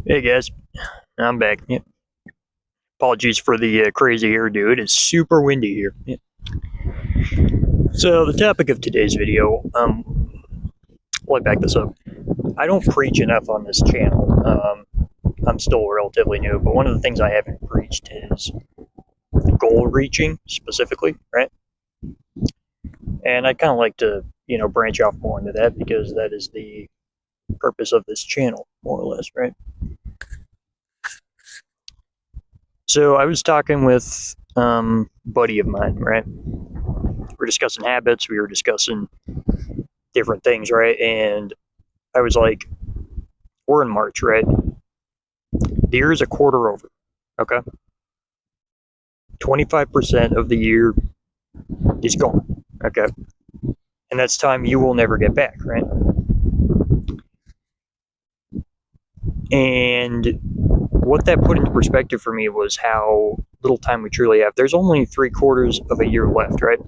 Hey guys, I'm back. Yeah. Apologies for the crazy hairdo. It is super windy here. Yeah. So the topic of today's video, let me back this up. I don't preach enough on this channel. I'm still relatively new, but one of the things I haven't preached is goal reaching specifically, right? And I kind of like to, branch off more into that because that is the purpose of this channel, more or less, right? So I was talking with buddy of mine, right? We're discussing habits. We were discussing different things, right? And I was like, we're in March, right? The year is a quarter over, okay? 25% of the year is gone, okay? And that's time you will never get back, right? And what that put into perspective for me was how little time we truly have. There's only 3/4 of a year left, right?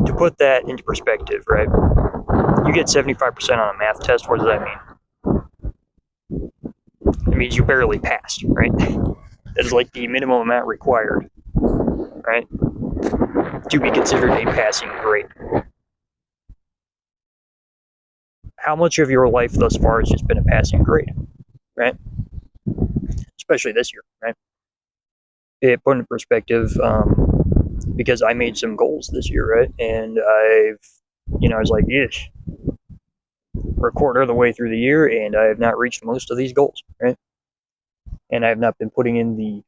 To put that into perspective, right? You get 75% on a math test. What does that mean? It means you barely passed, right? That is like the minimum amount required, right, to be considered a passing grade. How much of your life thus far has just been a passing grade, right? Especially this year, right? It put in perspective because I made some goals this year, right? And I was like, yes, we're a quarter of the way through the year, and I have not reached most of these goals, right? And I have not been putting in the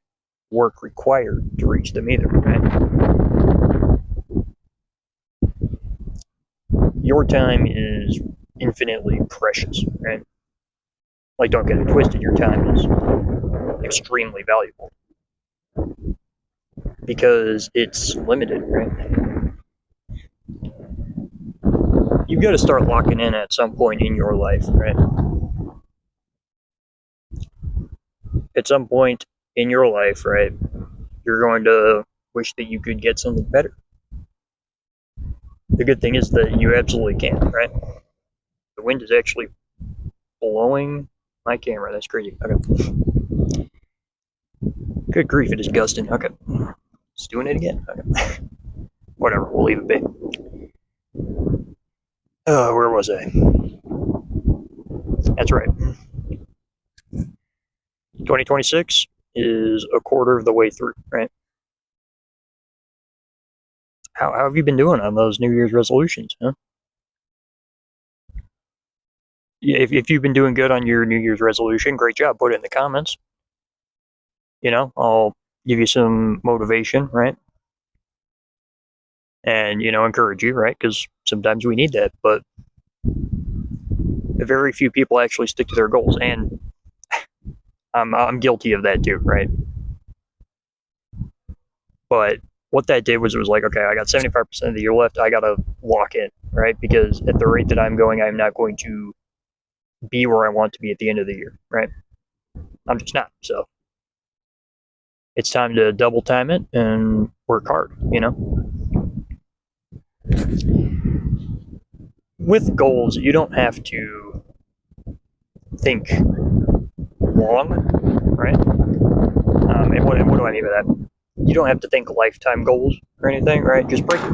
work required to reach them either, right? Your time is infinitely precious, right? Like, don't get it twisted, your time is extremely valuable because it's limited, right? You've got to start locking in at some point in your life, right? At some point in your life, right, you're going to wish that you could get something better. The good thing is that you absolutely can, right? The wind is actually blowing my camera. That's crazy. Okay. Good grief, it is gusting. Okay. It's doing it again. Okay. Whatever, we'll leave it be. Where was I? That's right. 2026 is a quarter of the way through, right? How have you been doing on those New Year's resolutions, huh? Yeah, if you've been doing good on your New Year's resolution, great job. Put it in the comments. I'll give you some motivation, right? And, encourage you, right? Because sometimes we need that. But very few people actually stick to their goals. And I'm guilty of that too, right? But what that did was it was like, okay, I got 75% of the year left. I got to lock in, right? Because at the rate that I'm going, I'm not going to be where I want to be at the end of the year, right? I'm just not. So it's time to double time it and work hard, With goals, you don't have to think long, right? And what do I mean by that? You don't have to think lifetime goals or anything, right? Just break it.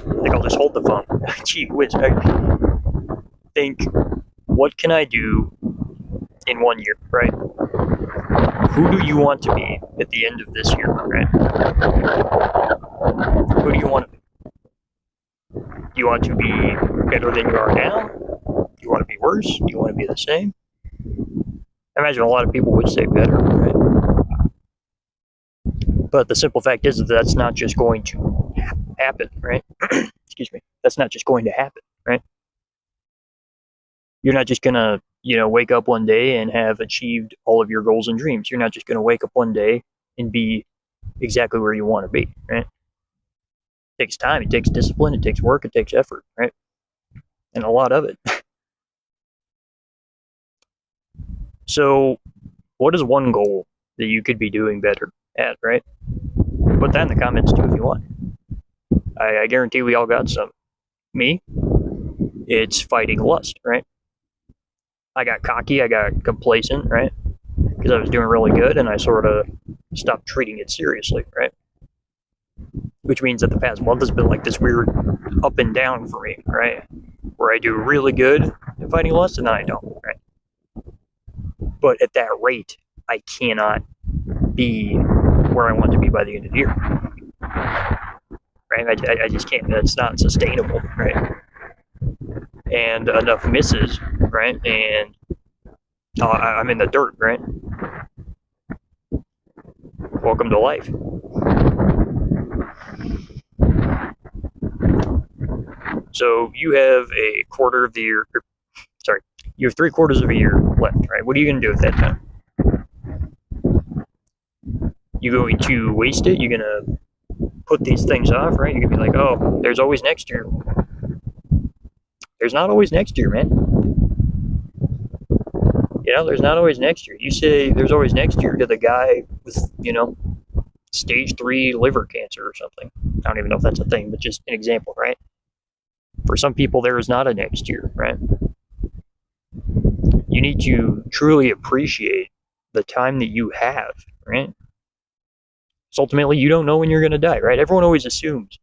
I think I'll just hold the phone. Gee whiz. Think, what can I do in 1 year, right? Who do you want to be at the end of this year, right? Who do you want to be? Do you want to be better than you are now? Do you want to be worse? Do you want to be the same? I imagine a lot of people would say better, right? But the simple fact is that that's not just going to happen, right? Excuse me. That's not just going to happen, right? You're not just going to, wake up one day and have achieved all of your goals and dreams. You're not just going to wake up one day and be exactly where you want to be, right? It takes time, it takes discipline, it takes work, it takes effort, right? And a lot of it. So, what is one goal that you could be doing better at, right? Put that in the comments too if you want. I guarantee we all got some. Me, it's fighting lust, right? I got cocky, I got complacent, right? Because I was doing really good, and I sort of stopped treating it seriously, right? Which means that the past month has been like this weird up and down for me, right? Where I do really good at fighting lust, and then I don't, right? But at that rate, I cannot be where I want to be by the end of the year, right? I just can't. That's not sustainable, right? And enough misses, right? And I'm in the dirt, right? Welcome to life. So you have a quarter of the year, sorry, you have 3/4 of a year left, right? What are you going to do at that time? You going to waste it? You're going to put these things off, right? You're going to be like, oh, there's always next year. There's not always next year, man. You know, there's not always next year. You say there's always next year to the guy with, stage 3 liver cancer or something. I don't even know if that's a thing, but just an example, right? For some people, there is not a next year, right? You need to truly appreciate the time that you have, right? So ultimately, you don't know when you're going to die, right? Everyone always assumes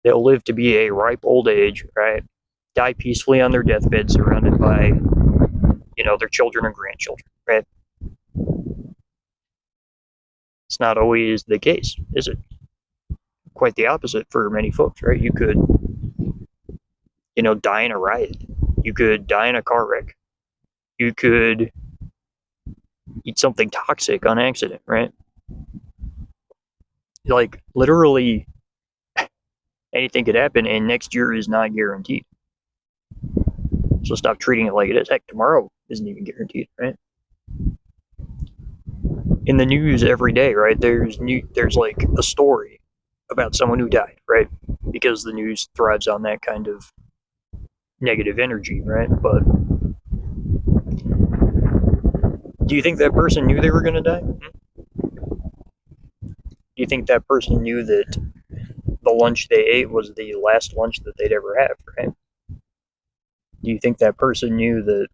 they'll live to be a ripe old age, right? Die peacefully on their deathbed, surrounded by, their children and grandchildren, right? It's not always the case, is it? Quite the opposite for many folks, right? You could, die in a riot. You could die in a car wreck. You could eat something toxic on accident, right? Like, literally anything could happen, and next year is not guaranteed. So stop treating it like it is. Heck, tomorrow isn't even guaranteed, right? In the news every day, right? There's like a story about someone who died, right? Because the news thrives on that kind of negative energy, right? But do you think that person knew they were going to die? Do you think that person knew that the lunch they ate was the last lunch that they'd ever have, right? Do you think that person knew that,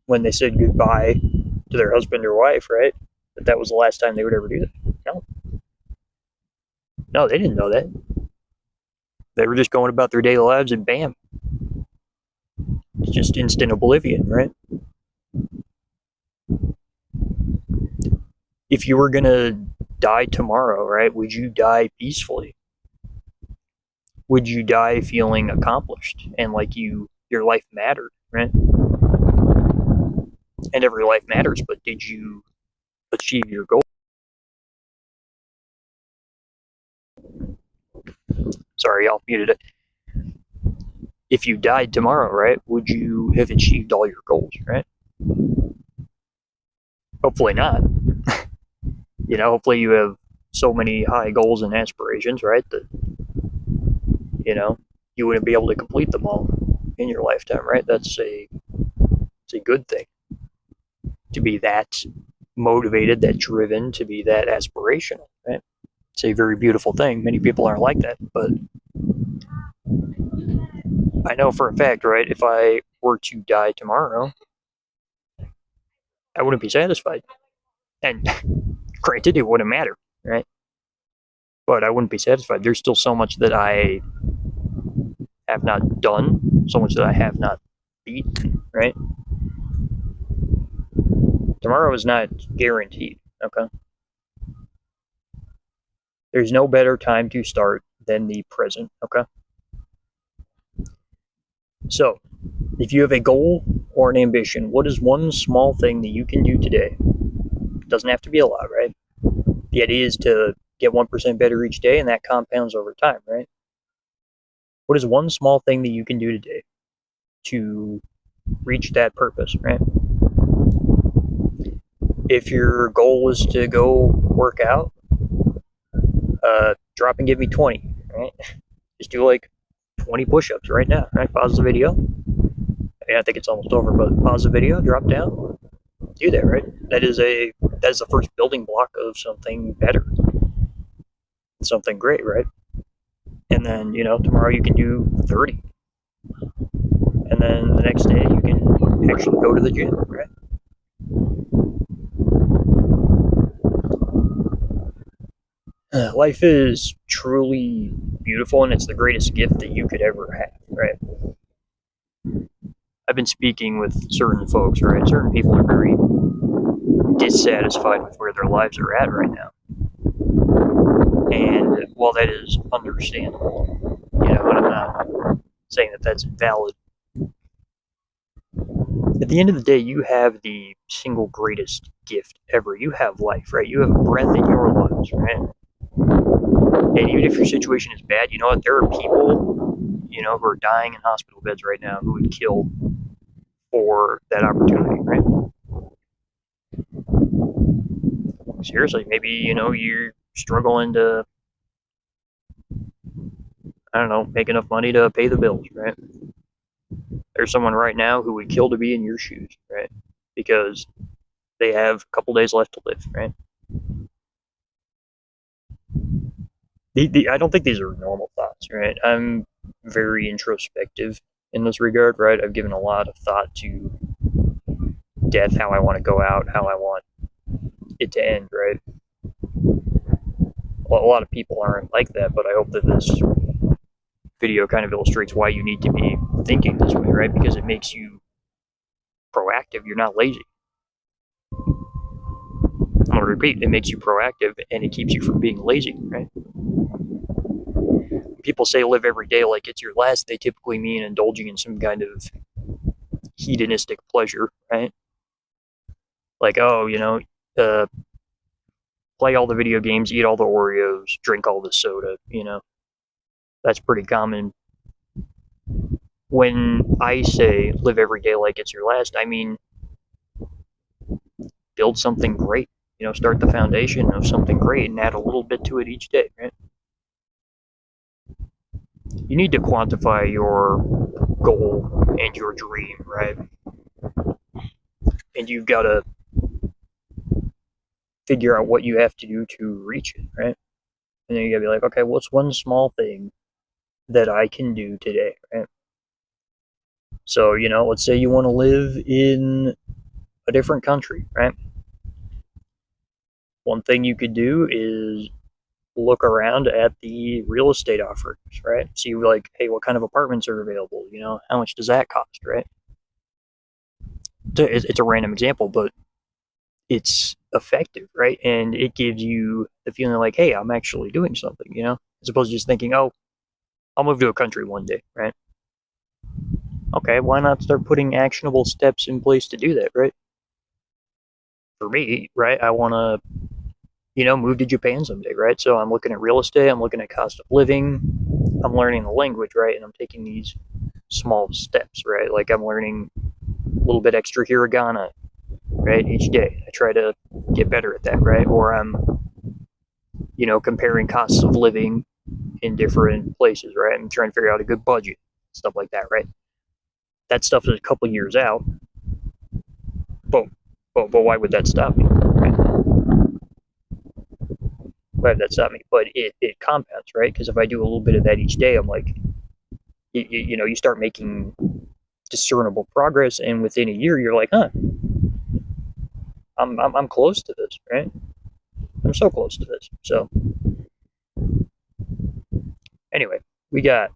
when they said goodbye to their husband or wife, right, that was the last time they would ever do that? No. No, they didn't know that. They were just going about their daily lives, and bam, it's just instant oblivion, right? If you were going to die tomorrow, right, would you die peacefully? Would you die feeling accomplished and like your life mattered, right? And every life matters, but did you achieve your goal? Sorry, y'all muted it. If you died tomorrow, right, would you have achieved all your goals, right? Hopefully not. Hopefully you have so many high goals and aspirations, right, that, you wouldn't be able to complete them all in your lifetime, right? It's a good thing to be that motivated, that driven, to be that aspirational, right? It's a very beautiful thing. Many people aren't like that, but I know for a fact, right, if I were to die tomorrow, I wouldn't be satisfied. And granted, it wouldn't matter, right? But I wouldn't be satisfied. There's still so much that I have not done, so much that I have not beaten, right? Tomorrow is not guaranteed, okay? There's no better time to start than the present, okay? So, if you have a goal or an ambition, what is one small thing that you can do today? It doesn't have to be a lot, right? The idea is to get 1% better each day, and that compounds over time, right? What is one small thing that you can do today to reach that purpose, right? If your goal is to go work out, drop and give me 20, right? Just do like 20 push-ups right now, right? Pause the video. I think it's almost over, but pause the video, drop down, do that, right? That is the first building block of something better, something great, right? And then tomorrow you can do 30, and then the next day you can actually go to the gym, right? Life is truly beautiful, and it's the greatest gift that you could ever have, right? I've been speaking with certain folks, right? Certain people are very dissatisfied with where their lives are at right now. And while that is understandable, and I'm not saying that that's invalid, at the end of the day, you have the single greatest gift ever. You have life, right? You have breath in your lungs, right? And even if your situation is bad, you know what? There are people, who are dying in hospital beds right now who would kill for that opportunity, right? Seriously, maybe, you're struggling to, I don't know, make enough money to pay the bills, right? There's someone right now who would kill to be in your shoes, right? Because they have a couple days left to live, right? I don't think these are normal thoughts, right? I'm very introspective in this regard, right? I've given a lot of thought to death, how I want to go out, how I want it to end, right? Well, a lot of people aren't like that, but I hope that this video kind of illustrates why you need to be thinking this way, right? Because it makes you proactive. You're not lazy. I'm going to repeat, it makes you proactive and it keeps you from being lazy, right? People say live every day like it's your last, they typically mean indulging in some kind of hedonistic pleasure, right? Like, oh, play all the video games, eat all the Oreos, drink all the soda, That's pretty common. When I say live every day like it's your last, I mean build something great. Start the foundation of something great and add a little bit to it each day, right? You need to quantify your goal and your dream, right? And you've got to figure out what you have to do to reach it, right? And then you got to be like, okay, what's one small thing that I can do today, right? So, let's say you want to live in a different country, right? One thing you could do is look around at the real estate offers, right? See, like, hey, what kind of apartments are available? How much does that cost, right? It's a random example, but it's effective, right? And it gives you the feeling like, hey, I'm actually doing something, as opposed to just thinking, oh, I'll move to a country one day, right? Okay, why not start putting actionable steps in place to do that, right? For me, right, I want to, move to Japan someday, right? So I'm looking at real estate, I'm looking at cost of living, I'm learning the language, right? And I'm taking these small steps, right? Like I'm learning a little bit extra hiragana, right, each day. I try to get better at that, right? Or I'm, comparing costs of living in different places, right? I'm trying to figure out a good budget, stuff like that, right? That stuff is a couple years out, but why would that stop me? Right? Why would that stop me? But it compounds, right? Because if I do a little bit of that each day, I'm like, you start making discernible progress, and within a year, you're like, huh, I'm close to this, right? I'm so close to this. So anyway, we got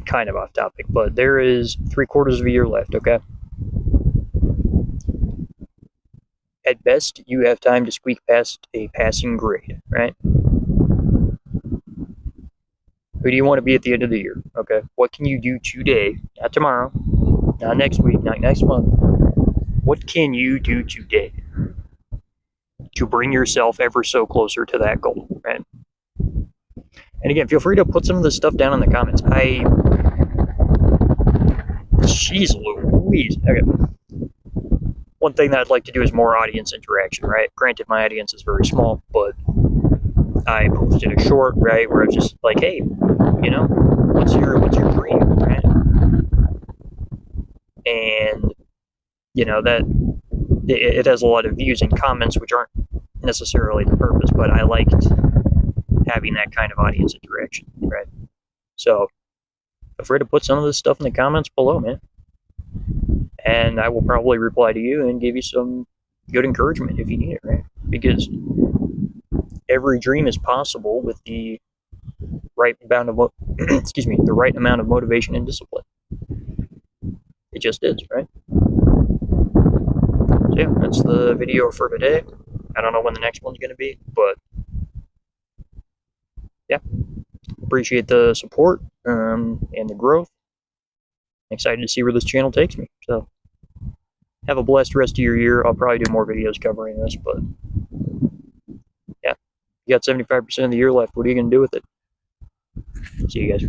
kind of off topic, but there is 3/4 of a year left, okay? At best, you have time to squeak past a passing grade, right? Who do you want to be at the end of the year, okay? What can you do today, not tomorrow, not next week, not next month? What can you do today to bring yourself ever so closer to that goal, right? And again, feel free to put some of this stuff down in the comments. Jeez Louise. Okay. One thing that I'd like to do is more audience interaction, right? Granted, my audience is very small, but I posted a short, right, where I was just like, hey, what's your dream, right? And that it has a lot of views and comments, which aren't necessarily the purpose, but I liked having that kind of audience interaction, right? So feel free to put some of this stuff in the comments below, man. and I will probably reply to you and give you some good encouragement if you need it, right? Because every dream is possible with the right amount of excuse me, the right amount of motivation and discipline. It just is, right? So yeah, that's the video for today. I don't know when the next one's going to be, but yeah, appreciate the support and the growth. Excited to see where this channel takes me. So have a blessed rest of your year. I'll probably do more videos covering this, but yeah, you got 75% of the year left. What are you going to do with it? See you guys.